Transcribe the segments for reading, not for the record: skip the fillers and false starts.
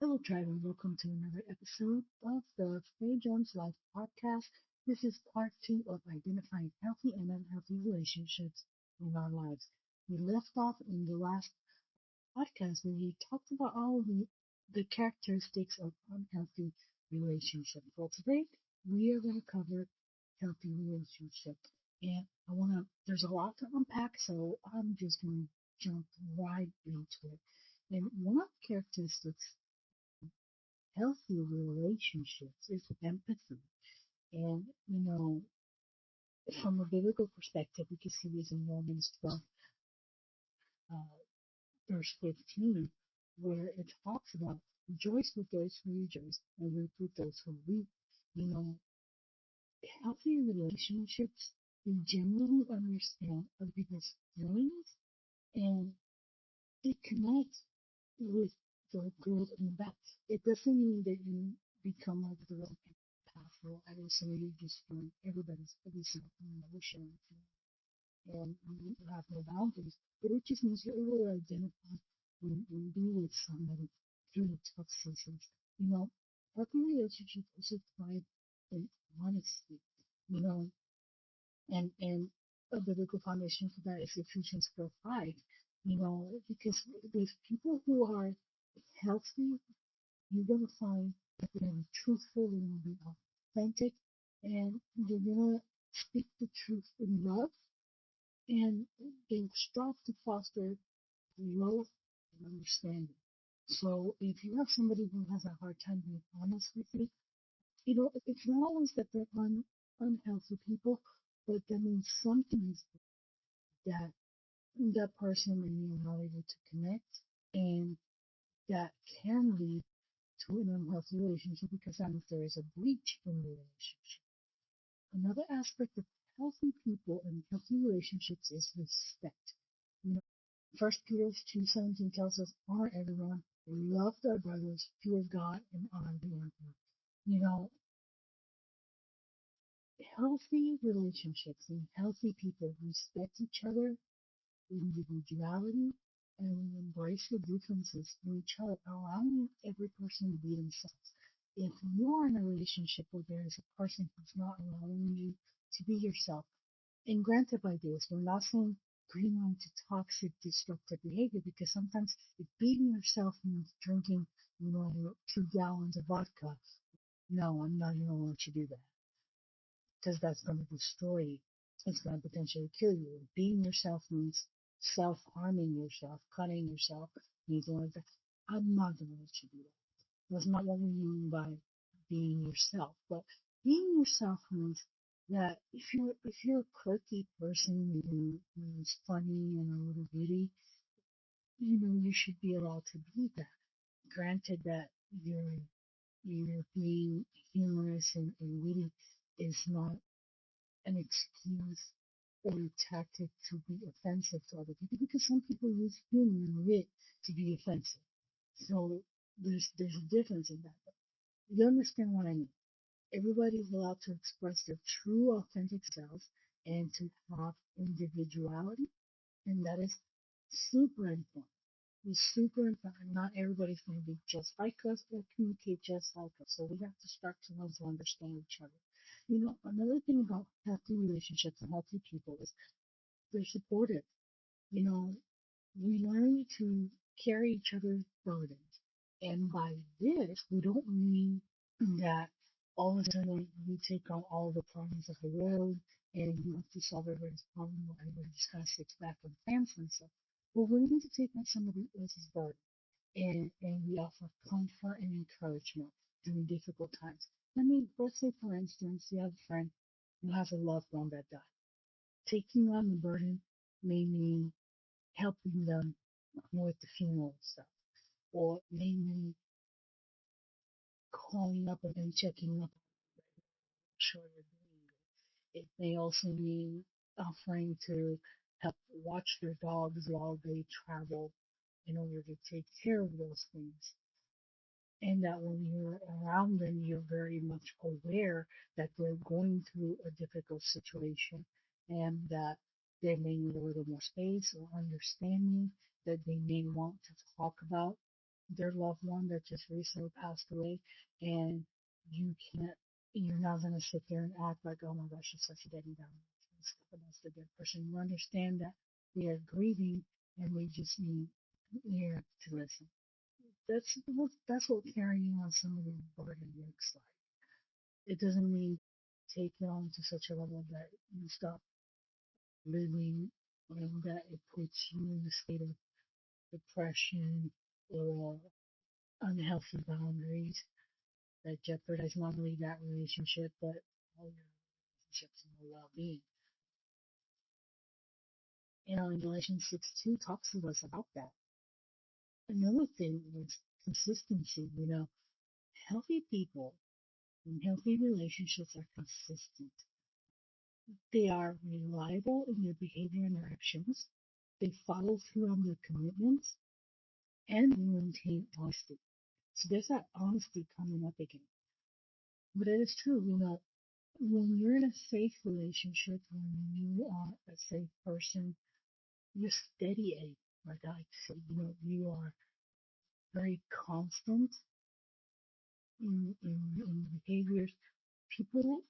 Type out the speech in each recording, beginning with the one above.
Hello, Tribe, and welcome to another episode of the Faye Jones Life Podcast. This is part two of identifying healthy and unhealthy relationships in our lives. We left off in the last podcast where we talked about all of the characteristics of unhealthy relationships. Well, today we are going to cover healthy relationships. And there's a lot to unpack, so I'm just going to jump right into it. And one of the characteristics healthy relationships is empathy. And, from a biblical perspective, we can see this in Romans 12, uh, verse 15, where it talks about rejoice with those who rejoice and weep with those who weep. You know, healthy relationships, we generally understand other people's feelings and they connect with the good and the bad. It doesn't mean that you become like the real powerful. I don't say you just feeling everybody's every single emotion and you have no boundaries. But it just means you're able to identify when being with somebody through the tough seasons. You know, healthy relationships also thrive in honesty. You know, and a biblical foundation for that is Ephesians 4:5. You know, because with people who are healthy, you're gonna find that they're gonna be truthful, they're gonna be authentic, and they're gonna speak the truth in love, and they strive to foster growth and understanding. So if you have somebody who has a hard time being honest with you, it's not always that they're unhealthy people, but that means something is that that person and you are not able to connect, and that can lead to an unhealthy relationship because that means there is a breach in the relationship. Another aspect of healthy people and healthy relationships is respect. You know, First Peter 2:17 tells us, honor everyone, love thy brothers, fear God, and honor the emperor. You know, healthy relationships and healthy people respect each other, individuality, and we embrace the differences in each other, allowing every person to be themselves. If you are in a relationship where there is a person who's not allowing you to be yourself, and granted by this, we're not saying bring on to toxic, destructive behavior because sometimes if being yourself means drinking, 2 gallons of vodka, no, I'm not going to let you do that because that's going to destroy you. It's going to potentially kill you. Being yourself means self-harming yourself, cutting yourself, means like that. I'm not going to let you do that. That's not what we mean by being yourself. But being yourself means that if you're a quirky person who's funny and a little witty, you should be allowed to be that. Granted that you're being humorous and witty is not an excuse or a tactic to be offensive to other people because some people use humor and wit to be offensive. So there's a difference in that. You understand what I mean? Everybody is allowed to express their true authentic selves and to have individuality, and that is super important. It's super important. Not everybody's going to be just like us or communicate just like us. So we have to start to learn to understand each other. Another thing about healthy relationships and healthy people is they're supportive. You know, we learn to carry each other's burdens. And by this, we don't mean that all of a sudden you take on all the problems of the world and you have to solve everybody's problem or everybody just kind of sits back and plans themselves. But we need to take on somebody else's burden and we offer comfort and encouragement during difficult times. Let's say for instance, you have a friend who has a loved one that died. Taking on the burden may mean helping them with the funeral stuff, or maybe calling up and checking up, sure you're doing good. It may also mean offering to help watch their dogs while they travel in order to take care of those things. And that when you're around them, you're very much aware that they're going through a difficult situation and that they may need a little more space or understanding that they may want to talk about. their loved one that just recently passed away, and you can't, you're not going to sit there and act like, oh my gosh, she's such a Debbie Downer. That's the good person. You understand that they are grieving and they just need ear to listen. That's what carrying on somebody's burden looks like. It doesn't mean take it on to such a level that you stop living and that it puts you in a state of depression or unhealthy boundaries that jeopardize not only that relationship but all your relationships and your well-being. In Galatians 6:2 talks to us about that. Another thing is consistency. Healthy people and healthy relationships are consistent. They are reliable in their behavior and their actions. They follow through on their commitments and they maintain honesty. So there's that honesty coming up again. But it is true, when you're in a safe relationship, when you are a safe person, you're steady Eddie, like I like to say, you are very constant in behaviors. People,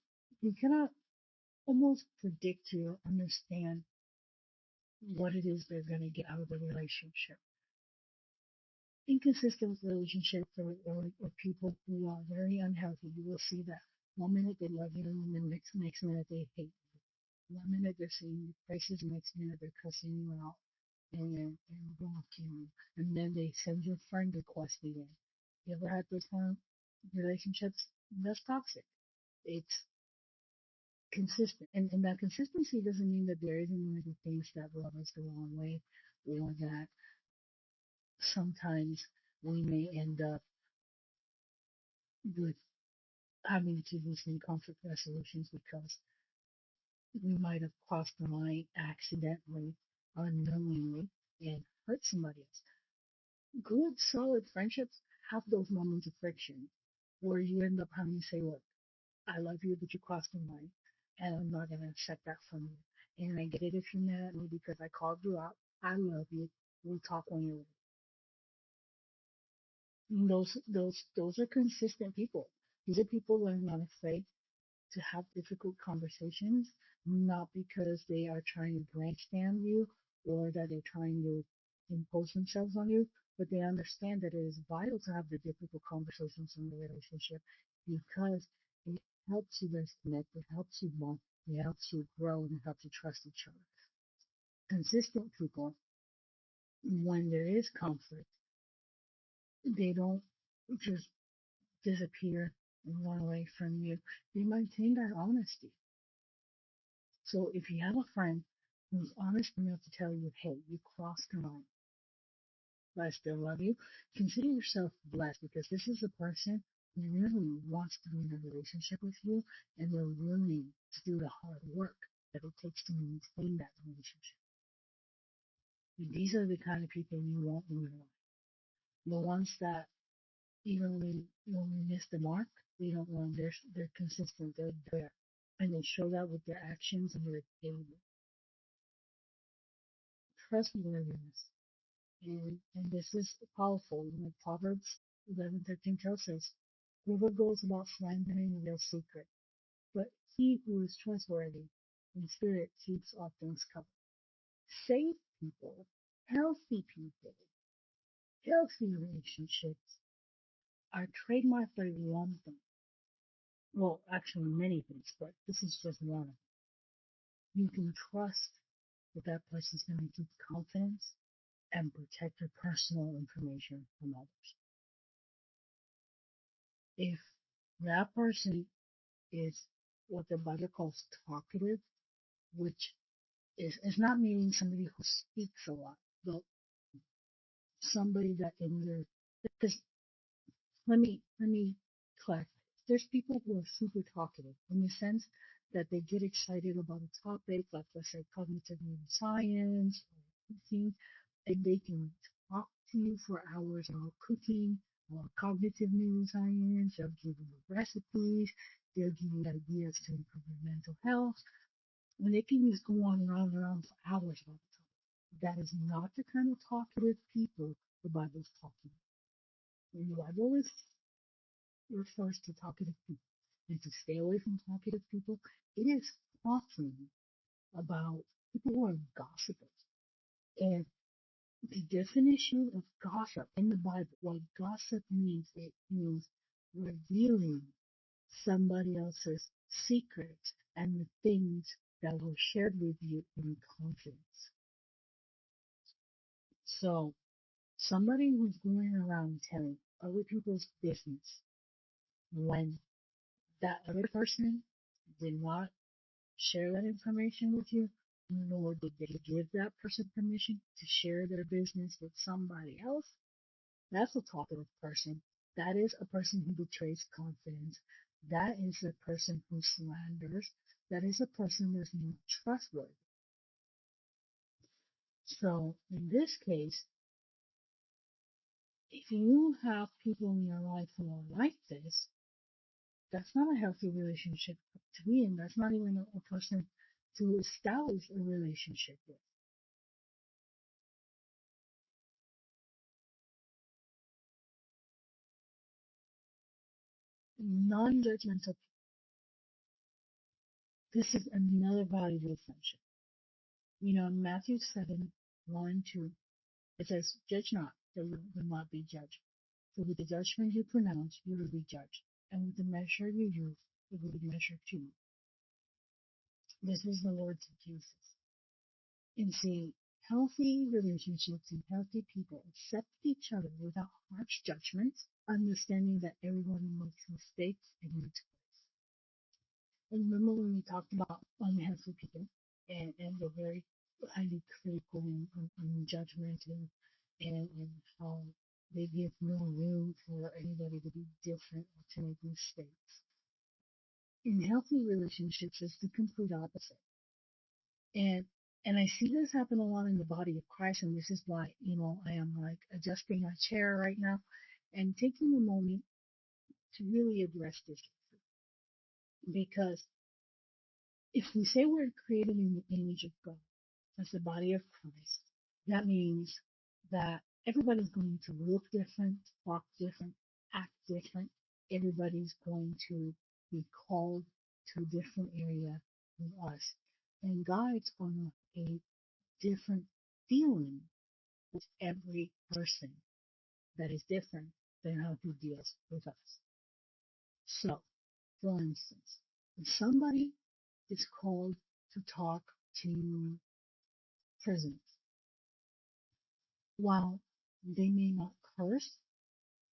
you cannot almost predict or understand what it is they're going to get out of the relationship. Inconsistent relationships or people who are very unhealthy, you will see that one minute they love you and the next minute they hate you. One minute they're saying you praises, the next minute they're cussing you out and blocking you. And then they send your friend request again. You ever had those kind of relationships? That's toxic. It's consistent. And that consistency doesn't mean that there isn't going to be things that rub us the wrong way or that sometimes we may end up with having to do some conflict resolutions because we might have crossed the line accidentally, unknowingly, and hurt somebody else. Good, solid friendships have those moments of friction where you end up having to say, look, I love you, but you crossed the line, and I'm not going to accept that from you. And I get it if you're mad at me because I called you out. I love you. We'll talk when you're ready. Those are consistent people. These are people that are not afraid to have difficult conversations, not because they are trying to grandstand you or that they're trying to impose themselves on you, but they understand that it is vital to have the difficult conversations in the relationship because it helps you guys connect, it helps you bond, it helps you grow, and it helps you trust each other. Consistent people, when there is conflict, they don't just disappear and run away from you. They maintain that honesty. So if you have a friend who's honest enough to tell you, hey, you crossed the line, but I still love you, consider yourself blessed because this is a person who really wants to be in a relationship with you and they're willing to do the hard work that it takes to maintain that relationship. And these are the kind of people you want in your life. The ones that even when we miss the mark, they don't run. They're consistent. They're there, and they show that with their actions and their behavior. Trustworthiness. And this is powerful. Proverbs 11:13 tells us, whoever goes about slandering their secret, but he who is trustworthy in spirit keeps all things covered. Safe people, healthy people, healthy relationships are trademarked by one thing. Well, actually many things, but this is just one of them. You can trust that that person's going to keep confidence and protect your personal information from others. If that person is what the Bible calls talkative, which is not meaning somebody who speaks a lot, but somebody that in their, because let me clarify. There's people who are super talkative in the sense that they get excited about a topic, like let's say cognitive neuroscience or cooking, and they can talk to you for hours about cooking or cognitive neuroscience. They'll give you recipes. They'll give you ideas to improve your mental health. And they can just go on and on for hours about the topic. That is not the kind of talkative people the Bible's talking about. And the Bible refers to talkative people. And to stay away from talkative people, it is talking about people who are gossipers. And the definition of gossip in the Bible, what gossip means, it means revealing somebody else's secrets and the things that were shared with you in confidence. So somebody who's going around telling other people's business when that other person did not share that information with you, nor did they give that person permission to share their business with somebody else, that's a talkative person. That is a person who betrays confidence. That is a person who slanders. That is a person that's not trustworthy. So in this case, if you have people in your life who are like this, that's not a healthy relationship to be in. That's not even a person to establish a relationship with. Non-judgmental. This is another valuable of friendship. In Matthew 7, 1 and 2, it says, judge not, that you will not be judged. For with the judgment you pronounce, you will be judged. And with the measure you use, it will be measured to you. This is the Lord's Jesus. And see, healthy relationships and healthy people accept each other without harsh judgments, understanding that everybody makes mistakes and needs grace. And remember when we talked about unhealthy people and they're very highly critical and judgmental and how they give no room for anybody to be different or to make mistakes. In healthy relationships, it's the complete opposite. And and I see this happen a lot in the body of Christ, and this is why, I am like adjusting my chair right now and taking a moment to really address this. Because if we say we're created in the image of God as the body of Christ, that means that everybody's going to look different, walk different, act different. Everybody's going to be called to a different area than us. And God's on a different feeling with every person that is different than how he deals with us. So, for instance, if somebody is called to talk to prisoners, while they may not curse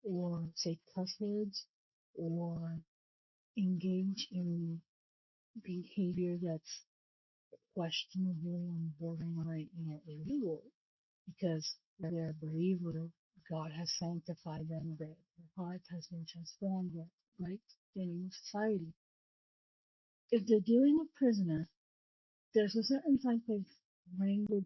or say cuss words or engage in behavior that's questionable and borderline illegal, because they're a believer, God has sanctified them, their heart has been transformed, right? In society. If they're dealing with prisoners, there's a certain type of language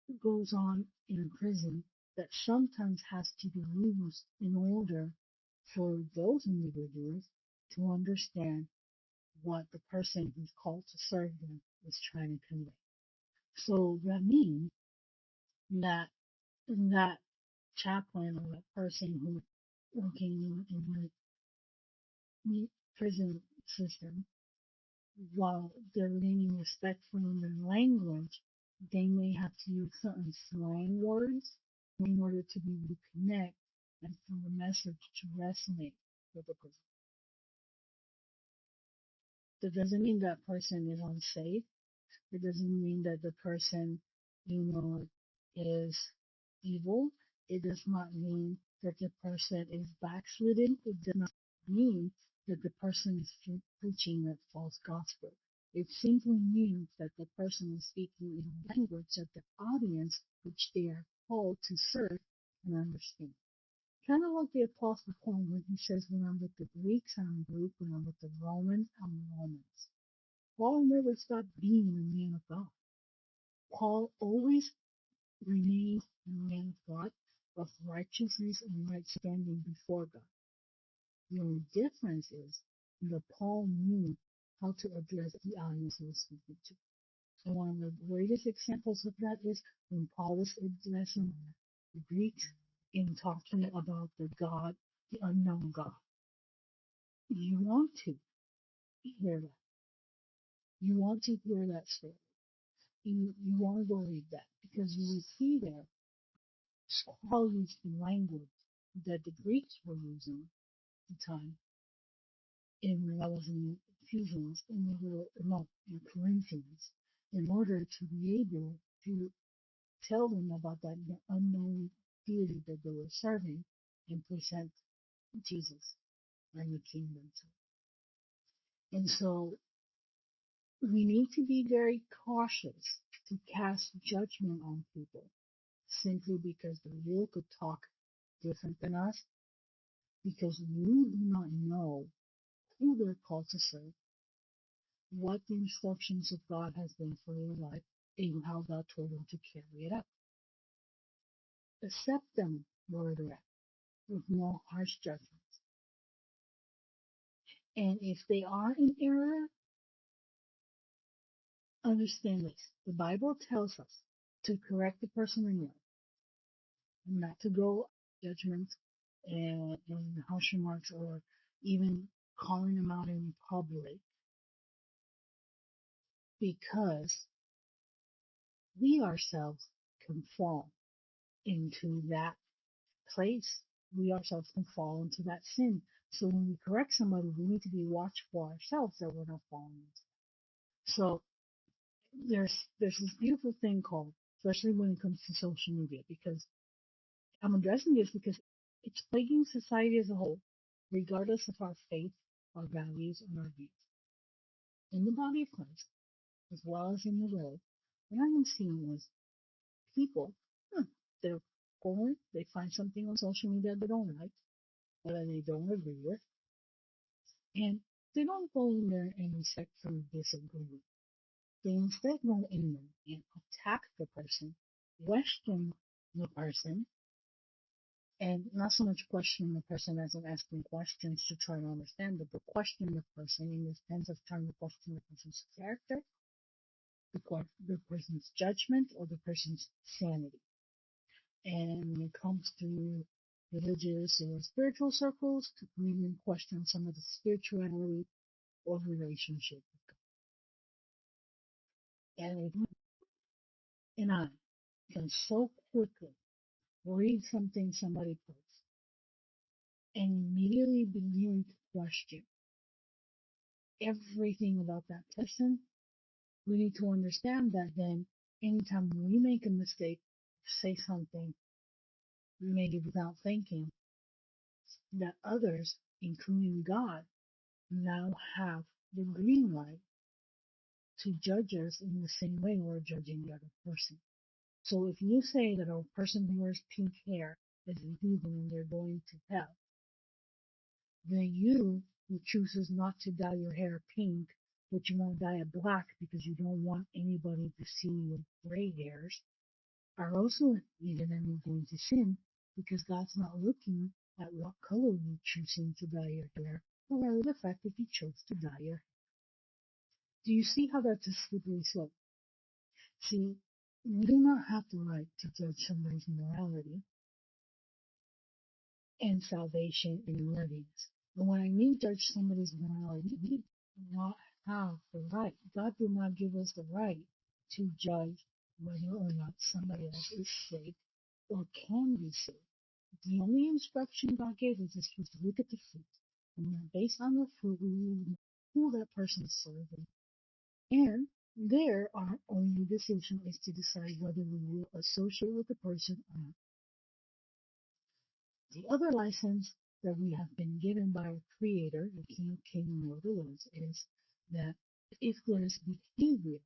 that goes on in prison that sometimes has to be used in order for those individuals to understand what the person who's called to serve them is trying to convey. So that means that that chaplain or that person who's working in the prison system, while they're remaining respectful in their language, they may have to use certain slang words in order to be able to connect and for the message to resonate with the person. That doesn't mean that person is unsafe. It doesn't mean that the person, is evil. It does not mean that the person is backslidden. It does not mean that the person is preaching a false gospel. It simply means that the person is speaking in a language that the audience which they are called to serve can understand. Kind of like the Apostle Paul when he says, when I'm with the Greeks, I'm Greek. When I'm with the Romans, I'm Romans. Paul never stopped being a man of God. Paul always remained a man of God, of righteousness and right standing before God. The only difference is that Paul knew how to address the audience he was speaking to. And one of the greatest examples of that is when Paul was addressing the Greeks in talking about the God, the unknown God. You want to hear that. You want to hear that story. You want to go read that because you will see there Paul used the language that the Greeks were using at the time in I was in Ephesians in Corinthians in order to be able to tell them about that unknown deity that they were serving and present Jesus and the kingdom to. And so we need to be very cautious to cast judgment on people simply because the real could talk different than us because you do not know who they're called to serve, what the instructions of God has been for your life, and how God told them to carry it out. Accept them where they're at with no harsh judgments. And if they are in error, understand this. The Bible tells us to correct the person in love, and not to go judgment and harsh remarks or even calling them out in public because we ourselves can fall into that place. We ourselves can fall into that sin. So when we correct somebody, we need to be watchful ourselves that we're not falling into. So there's this beautiful thing called, especially when it comes to social media, because I'm addressing this because it's plaguing society as a whole, regardless of our faith, our values, and our views. In the body of Christ, as well as in the world, what I am seeing is people, they're going, they find something on social media they don't like, or that they don't agree with, and they don't go in there and respectfully disagree. They instead go in there and attack the person, question the person, and not so much question the person as in asking questions to try to understand it, but question the person in the sense of trying to question the person's character, the person's judgment, or the person's sanity. And when it comes to religious or spiritual circles, to even question some of the spirituality or relationship with God. And if you and I can so quickly read something somebody posts and immediately begin to question everything about that person, we need to understand that then anytime we make a mistake, say something, maybe without thinking, that others, including God, now have the green light to judge us in the same way we're judging the other person. So if you say that a person who wears pink hair is a heathen and they're going to hell, then you who chooses not to dye your hair pink, but you want to dye it black because you don't want anybody to see your gray hairs, are also a heathen and you're going to sin because God's not looking at what color you're choosing to dye your hair, or rather the fact that you chose to dye your hair. Do you see how that's a slippery slope? See, we do not have the right to judge somebody's morality and salvation and worthiness. But when I mean judge somebody's morality, we do not have the right. God did not give us the right to judge whether or not somebody else is saved or can be saved. The only instruction God gave us is to look at the fruit. And then based on the fruit, we will know who that person is serving. And there, our only decision is to decide whether we will associate with the person or not. The other license that we have been given by our Creator, the King of Kings and Lord of Lords, is that if there is behavior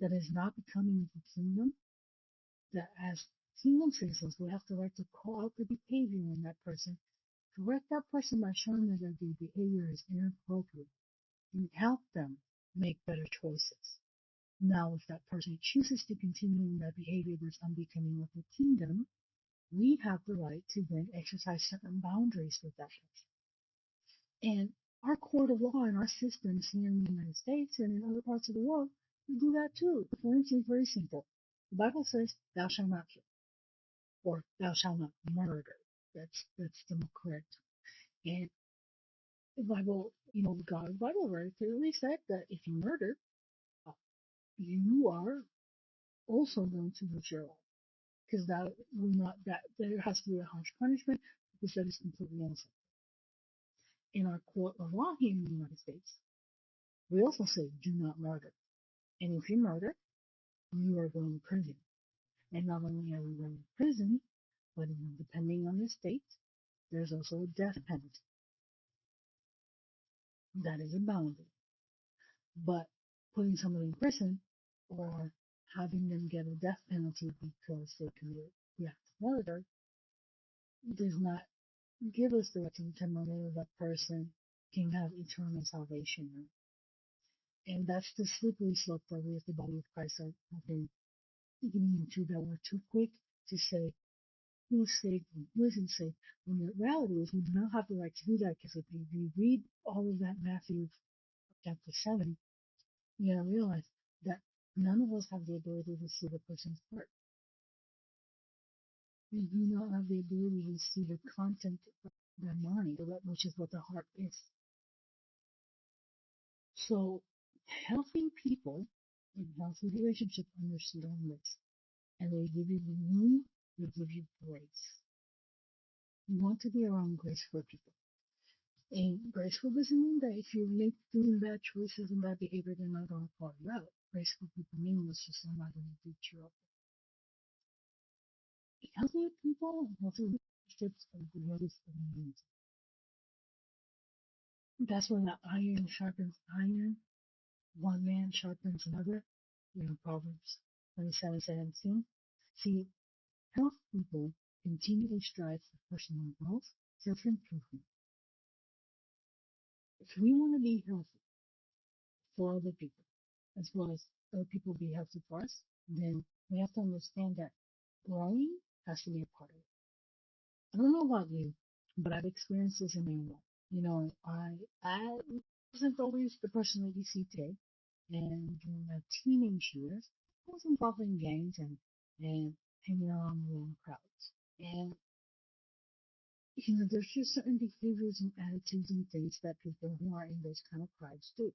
that is not becoming of the kingdom, that as kingdom citizens we have the right to call out the behavior in that person, correct that person by showing them that their behavior is inappropriate, and help them make better choices. Now, if that person chooses to continue in that behavior that's unbecoming of the kingdom, we have the right to then exercise certain boundaries with that person. And our court of law and our systems here in the United States and in other parts of the world do that too. For instance, very simple. The Bible says, thou shalt not kill. or thou shalt not murder. That's the more correct. And the Bible, God's Bible very clearly said that if you murder, uh, you are also going to lose your life, because that will not that there has to be a harsh punishment, because that is completely innocent. In our court of law here in the United States, we also say do not murder. And if you murder, you are going to prison. And not only are you going to prison, but depending on the state, there's also a death penalty. That is a boundary. But putting somebody in prison or having them get a death penalty because they committed the act of murder does not give us the right to determine whether that person can have eternal salvation. And that's the slippery slope that we as the body of Christ have been getting into, that we're too quick to say who's saved and who isn't saved. When the reality is we do not have the right to do that, because if you read all of that Matthew chapter 7, you gotta realize that none of us have the ability to see the person's heart. We do not have the ability to see the content of their mind, which is what the heart is. So healthy people in healthy relationships understand this, and they give you room, they give you grace. You want to be around graceful people. And graceful doesn't mean that if you make doing bad choices and bad behavior, they're not going to call you out. Graceful people mean it's just they're not going to beat you up. Healthy people and healthy relationships are the greatest thing. That's when the iron sharpens iron, one man sharpens another. Proverbs 27:17. See, healthy people continually strive for personal growth, self-improvement. If we want to be healthy for other people, as well as other people be healthy for us, then we have to understand that growing has to be a part of it. I don't know about you, but I've experienced this in my own life. I wasn't always the person that you see today. And during my teenage years, I was involved in gangs and hanging around the wrong crowds. And, there's just certain behaviors and attitudes and things that people who are in those kind of crowds do.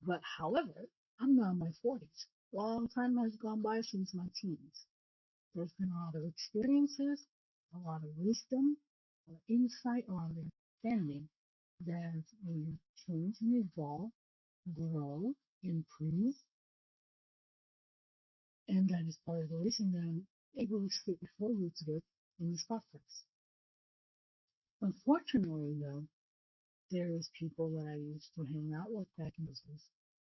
But however, I'm now in my 40s. Long time has gone by since my teens. There's been a lot of experiences, a lot of wisdom, a lot of insight, a lot of understanding that has change and evolve, grow, improve, and that is part of the reason that I'm able to speak before you today in this podcast. Unfortunately, though, there is people that I used to hang out with back in those days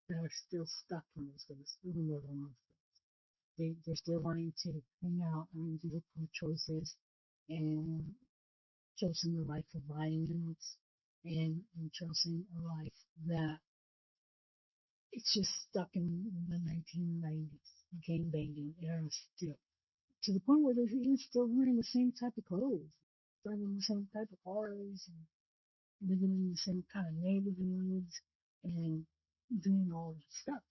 that are still stuck in those days, even though they're not. They're still wanting to hang out and do poor choices and choosing a life of violence and choosing a life that it's just stuck in the 1990s gang banging era still. To the point where they're even still wearing the same type of clothes, driving the same type of cars, and living in the same kind of neighborhoods, and doing all that stuff.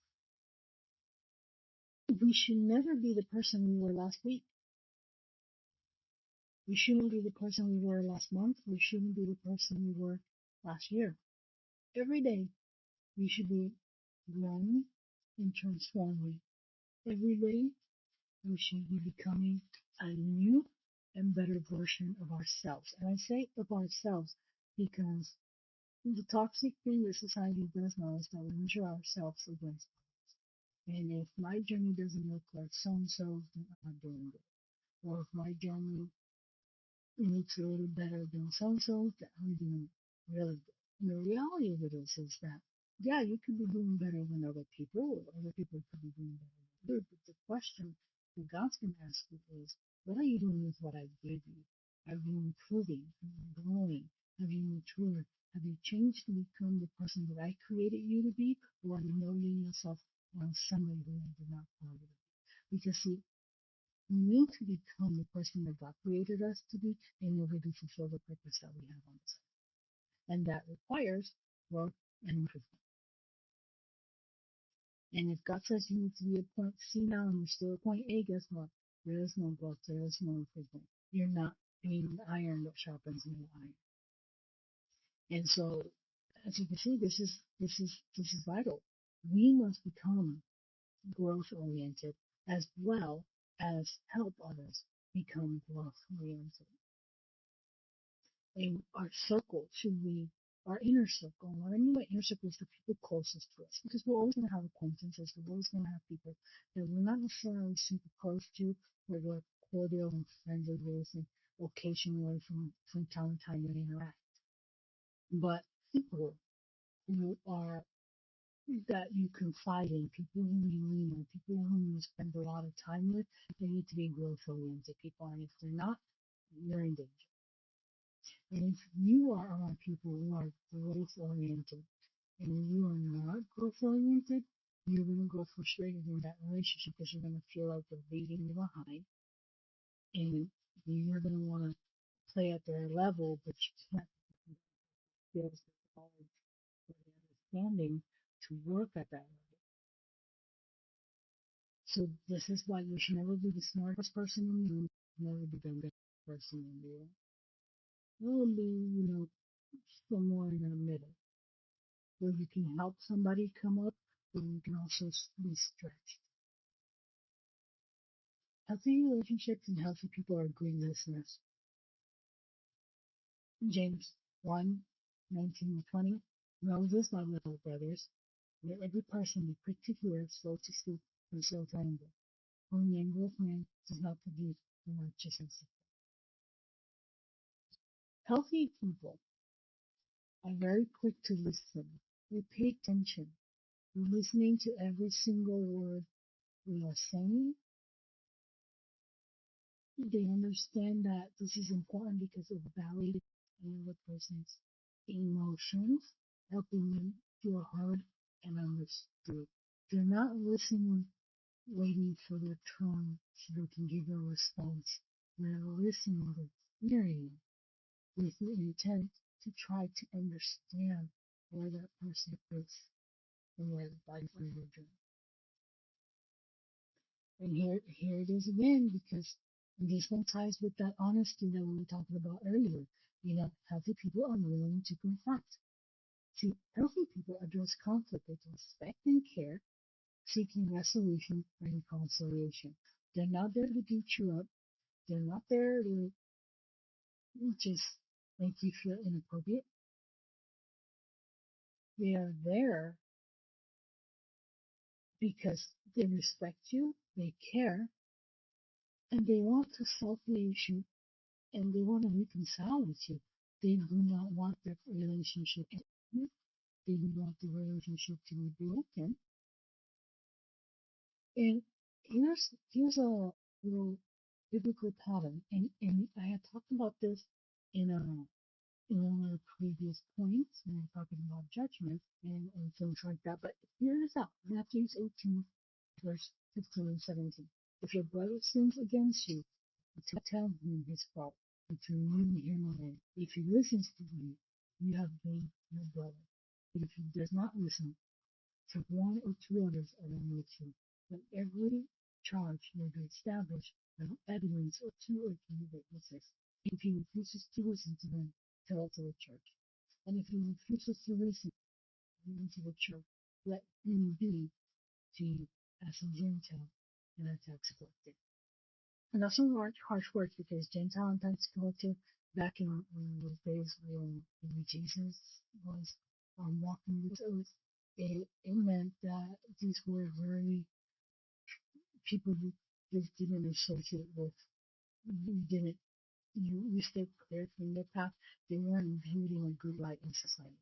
We should never be the person we were last week. We shouldn't be the person we were last month. We shouldn't be the person we were last year. Every day, we should be growing and transforming. Every day, we should be becoming a new and better version of ourselves. And I say of ourselves because the toxic thing that society does now is that we measure ourselves against others. And if my journey doesn't look like so and so, then I'm not doing it. Or if my journey looks a little better than so and so, then I'm doing really good. And the reality of it is that, yeah, you could be doing better than other people, or other people could be doing better than you. But the question that God's going to ask you is, what are you doing with what I gave you? Are you improving? Are you growing? Have you matured? Have you changed to become the person that I created you to be? Or are you molding yourself around somebody who I did not call you to be? Because see, we need to become the person that God created us to be in order to fulfill the purpose that we have on this earth. And that requires growth and improvement. And if God says you need to be at point C now and you're still at point A, guess what? There is no growth, there is no improvement. you're not being the iron that sharpens the iron. And so, as you can see, this is vital. We must become growth oriented as well as help others become growth oriented. And our circle should be our inner circle. And what I mean by inner circle is the people closest to us, because we're always going to have acquaintances. We're always going to have people that we're not necessarily super close to, where we're cordial and friendly with, and occasionally from time to time we interact. But people who are that you confide in, people who you lean on, people who you spend a lot of time with, they need to be growth oriented people. And if they're not, you're in danger. And if you are around people who are growth oriented and you are not growth oriented, you're going to grow frustrated in that relationship because you're going to feel like they're leaving you behind, and you're going to want to play at their level, but you can't feel the knowledge or the understanding to work at that level. So this is why you should never be the smartest person in the room, never be the best person in the room. Never be, somewhere in the middle where you can help somebody come up, but you can also be stretched. Healthy relationships and healthy people are great listeners. James 1:19-20. Know this, my little brothers, let every person be quick to hear, slow to speak, and slow to anger. For the anger of man does not produce the righteousness. Healthy people are very quick to listen. They pay attention. They're listening to every single word we are saying. They understand that this is important because it validates another person's emotions, helping them feel heard and understood. They're not listening, waiting for their turn so they can give a response. They're listening with hearing with the intent to try to understand where that person is and where the body's moving. And here it is again, because this one ties with that honesty that we were talking about earlier. Healthy people are willing to confront. See, healthy people address conflict with respect and care, seeking resolution and reconciliation. They're not there to beat you up. They're not there to just make you feel inappropriate. They are there because they respect you, they care, and they want to solve the issue, and they want to reconcile with you. They do not want their relationship to end. They do not want the relationship to be broken. And here's a little biblical pattern, and I had talked about this in one of the previous points when we were talking about judgment and things like that. But here it is out, Matthew 18, verse 15 and 17. If your brother sins against you, to tell him his fault and to leave him alone. If he listens to you, you have gained your brother. But if he does not listen, to one or two others along with you, let every charge may be established on evidence of two or three witnesses. If he refuses to listen to them, tell it to the church. And if he refuses to listen to the church, let him be to you as a Gentile and a tax collector. And that's some harsh words, because Gentile and tax collector back in those days when Jesus was walking this earth, it meant that these were very people who just didn't associate with, you didn't, you stayed clear from their path. They weren't viewed in a good light in society.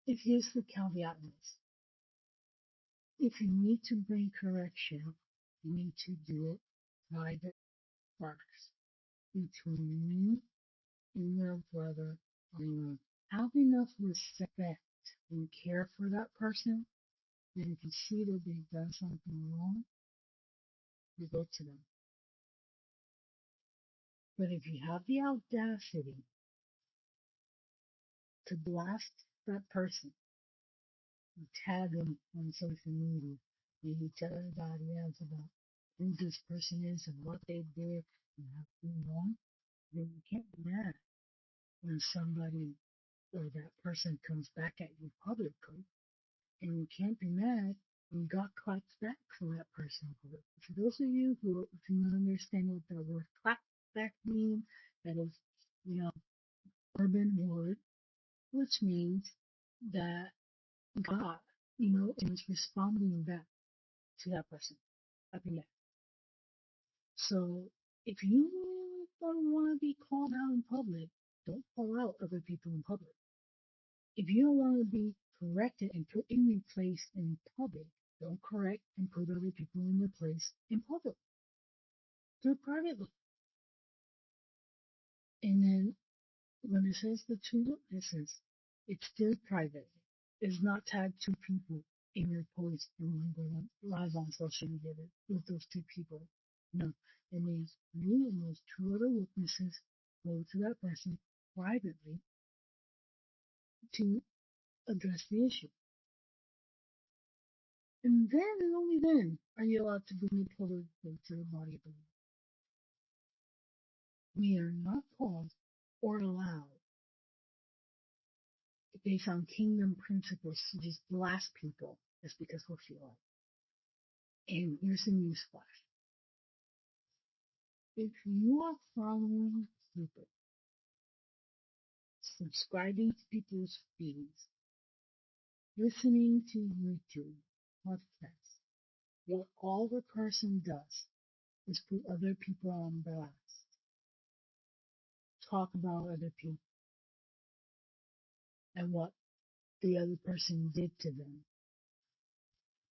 If here's the caveat in this, if you need to bring correction, you need to do it private first, between you and your brother alone. Have enough respect and care for that person that if you see that they've done something wrong, you go to them. But if you have the audacity to blast that person, you tag them on social media, and you tell everybody else about who this person is and what they did and have been wrong, then you can't be mad when somebody or that person comes back at you publicly, and you can't be mad when God claps back for that person. For those of you who do not understand what that word clap back means, that is, you know, urban word, which means that God, is responding back to that person. Clapping back. So if you don't want to be called out in public, don't call out other people in public. If you don't want to be corrected and put in your place in public, don't correct and put other people in their place in public. Do it privately. And then when it says the two witnesses, it's still private. It's not tagged two people in your post and when go on live on social media with those two people. No, it means you and those two other witnesses go to that person privately to address the issue. And then and only then are you allowed to bring it publicly to the body of the Lord. We are not called or allowed, based on kingdom principles, to just blast people just because we feel like. And here's a newsflash. If you are following people, subscribing to people's feeds, listening to YouTube podcasts, what all the person does is put other people on blast, talk about other people and what the other person did to them,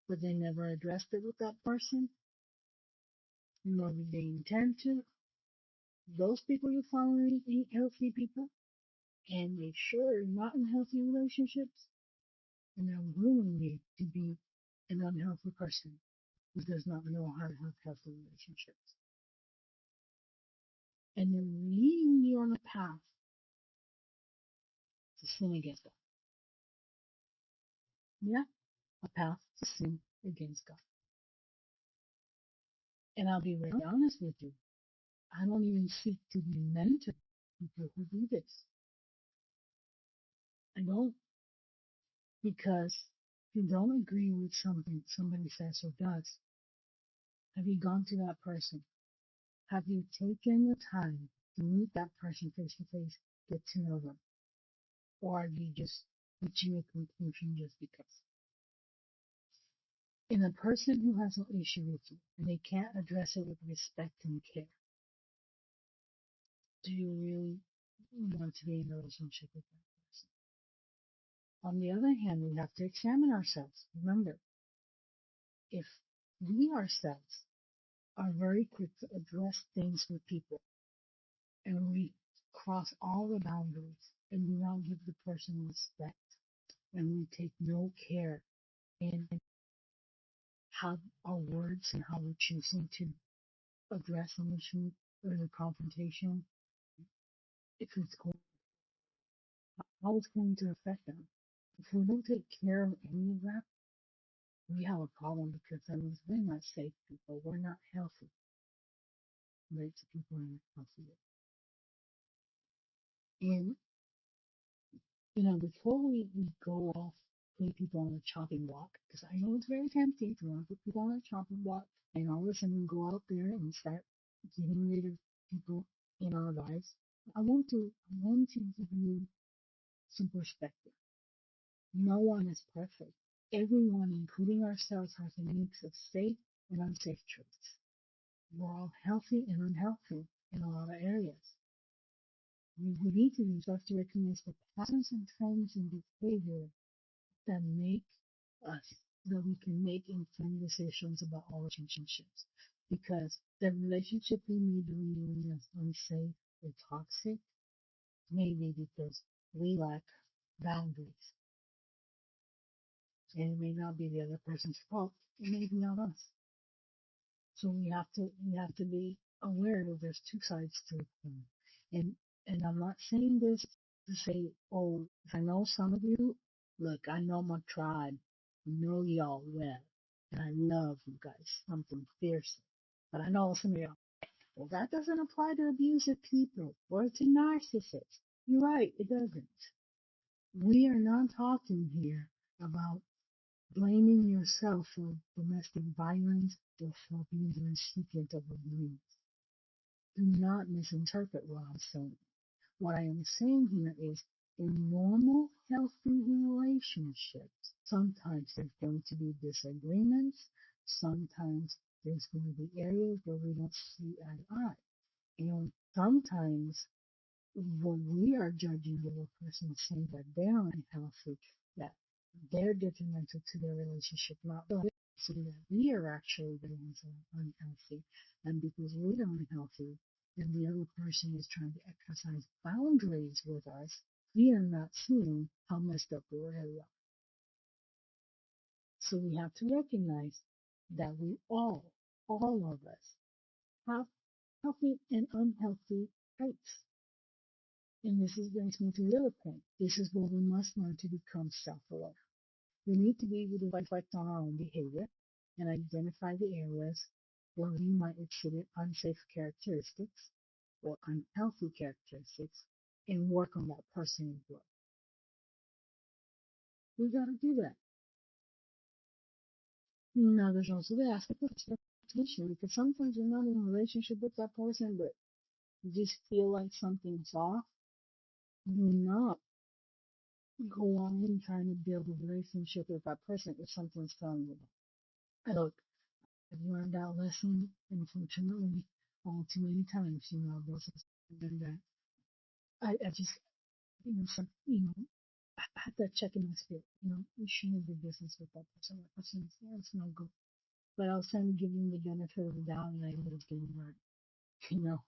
but they never addressed it with that person, nor did they intend to. Those people you're following ain't healthy people, and they sure are not in healthy relationships, and they're ruining to be an unhealthy person who does not know how to have healthy relationships. And they're leading you on a path to sin against God. Yeah, a path to sin against God. And I'll be very honest with you. I don't even seek to be mentored people who do this. I don't, because if you don't agree with something somebody says or does, have you gone to that person? Have you taken the time to meet that person face to face, get to know them? Or are you just reaching a conclusion just because? In a person who has an issue with you and they can't address it with respect and care, do you really want to be in a relationship with that person? On the other hand, we have to examine ourselves. Remember, if we ourselves are very quick to address things with people and we cross all the boundaries and we don't give the person respect and we take no care in how our words and how we're choosing to address an issue or the confrontation, if it's going, how it's going to affect them. If we don't take care of any of that, we have a problem because that means we're not safe people. We're not healthy. Right? So people are not healthy. And, before we go off putting people on a chopping block, because I know it's very tempting to want to put people on a chopping block and all of a sudden go out there and start getting rid of people in our lives. I want to give you some perspective. No one is perfect. Everyone, including ourselves, has a mix of safe and unsafe traits. We're all healthy and unhealthy in a lot of areas. We need to do is to recognize the patterns and trends in behavior that make us, so that we can make informed decisions about our relationships. Because the relationship we may be in is unsafe or toxic, maybe because we lack boundaries. And it may not be the other person's fault, it may be on us. So we have to be aware that there's two sides to it. And I'm not saying this to say, oh, if I know some of you, look, I know my tribe, I know y'all well, and I love you guys, something fierce. But I know some of y'all, well, that doesn't apply to abusive people or to narcissists. You're right, it doesn't. We are not talking here about blaming yourself for domestic violence or for being the recipient of abuse. Do not misinterpret what I'm saying. What I am saying here is in normal, healthy relationships, sometimes there's going to be disagreements. Sometimes there's going to be areas where we don't see eye to eye. And sometimes when we are judging the other person saying that they're unhealthy, that they're detrimental to their relationship, not the so that we are actually the ones that are unhealthy. And because we're unhealthy and the other person is trying to exercise boundaries with us, we are not seeing how messed up we really are. So we have to recognize that we all of us, have healthy and unhealthy traits. And this is brings me to the other point. This is where we must learn to become self-aware. We need to be able to reflect on our own behavior and identify the areas where we might exhibit unsafe characteristics or unhealthy characteristics and work on that person and grow. We got to do that. Now, there's also the aspect of expectation because sometimes you're not in a relationship with that person, but you just feel like something's off. Do not go on and trying to build a relationship with that person if something's telling you. And look, I've learned that lesson, unfortunately, all too many times. There's something that I just, I had that check in my spirit. You shouldn't do business with that person. That person is, yeah, it's no good. But I was trying to give them the benefit of the doubt, and I ended up getting hurt, you know,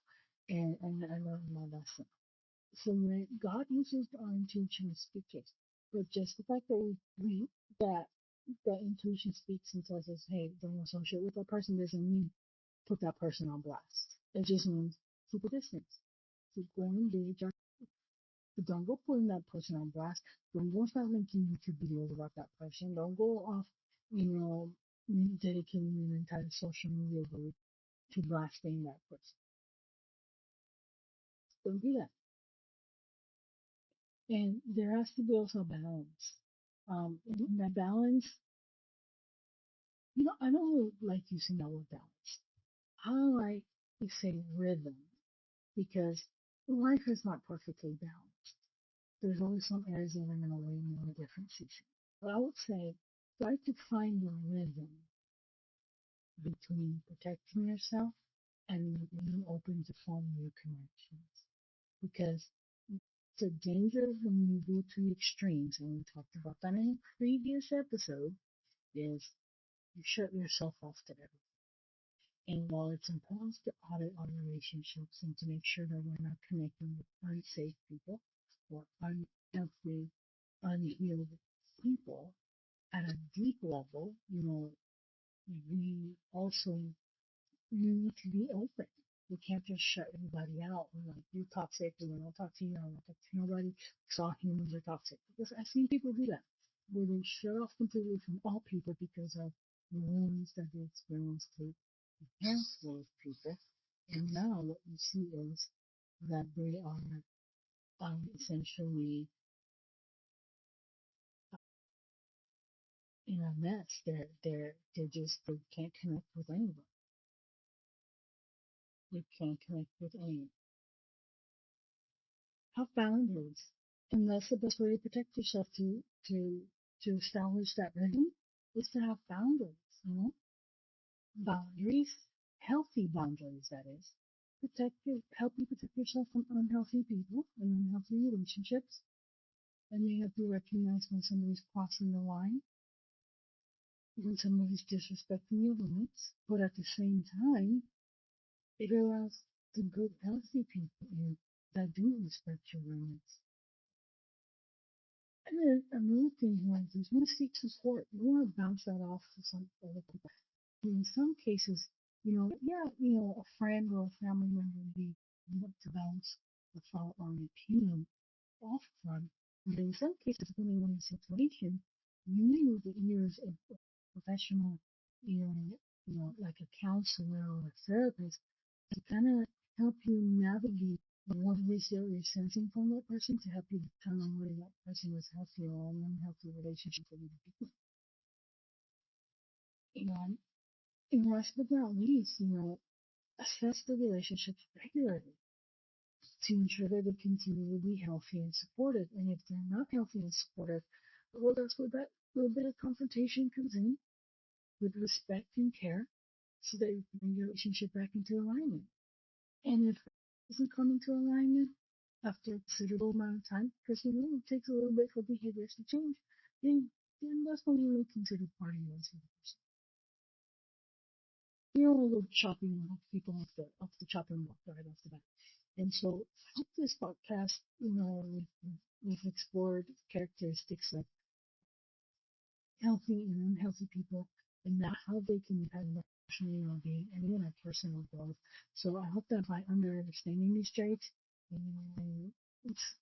and I learned my lesson. So when God uses our intuition to speak to us, but just the fact that that that intuition speaks and tells us, hey, don't associate with that person doesn't mean put that person on blast. It just means keep a distance. Keep going and do your job. But don't go putting that person on blast. Don't go start making YouTube videos about that person. Don't go off, you know, dedicating an entire social media group to blasting that person. Don't do that. And there has to be also a balance. And that balance, I don't like using that word balance. I like to say rhythm because life is not perfectly balanced. There's always some areas that are going to weigh in on a different season. But I would say try to find the rhythm between protecting yourself and being open to form new connections. Because the danger when you go to extremes, and we talked about that in a previous episode, is you shut yourself off to everything. And while it's important to audit our relationships and to make sure that we're not connecting with unsafe people or unhealthy, unhealed people at a deep level, we also need to be open. We can't just shut everybody out. We're like, you're toxic, we don't talk to you, I don't talk to nobody, because all humans are toxic. Because I've seen people do that, where they shut off completely from all people because of the wounds that they experienced to enhance those people. And now what you see is that they are essentially in a mess. They can't connect with anyone. They can't connect with anyone. Have boundaries. And that's the best way to protect yourself to establish that rhythm is to have boundaries. Boundaries, healthy boundaries, that is. Help you protect yourself from unhealthy people and unhealthy relationships. And you have to recognize when somebody's crossing the line, when somebody's disrespecting your limits. But at the same time, it allows the good, healthy people in that do respect your limits. And then another thing is when you seek support, you want to bounce that off to some other people. In some cases, a friend or a family member you want to bounce the fault or an opinion off from. But in some cases, depending on the situation, you need the ears of professional, like a counselor or a therapist to kind of help you navigate what it is that you're sensing from that person to help you determine whether that person was healthy or an unhealthy relationship with other people. You know, last but not least, assess the relationships regularly to ensure that they continue to be healthy and supportive. And if they're not healthy and supportive, well, that's where that little bit of confrontation comes in with respect and care so that you bring your relationship back into alignment. And if it doesn't come into alignment after a considerable amount of time, because it takes a little bit for behaviors to change, then that's when you really consider parting ways with the person. A little chopping off people off the chopping block right off the bat. And so I hope this podcast, we've explored characteristics of healthy and unhealthy people and not how they can impact emotional well-being and even our personal growth. So I hope that by understanding these traits and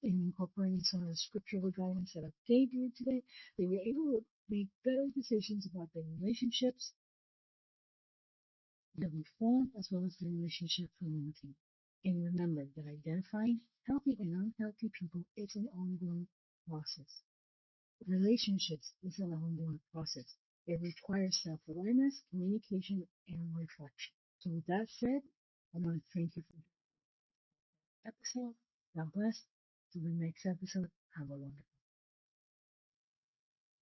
incorporating some of the scriptural guidance that I've gave you today, that you're able to make better decisions about the relationships that we form as well as the relationship we maintain. And remember that identifying healthy and unhealthy people is an ongoing process. Relationships is an ongoing process. It requires self-awareness, communication, and reflection. So with that said, I want to thank you for the episode. God bless. To the next episode. Have a wonderful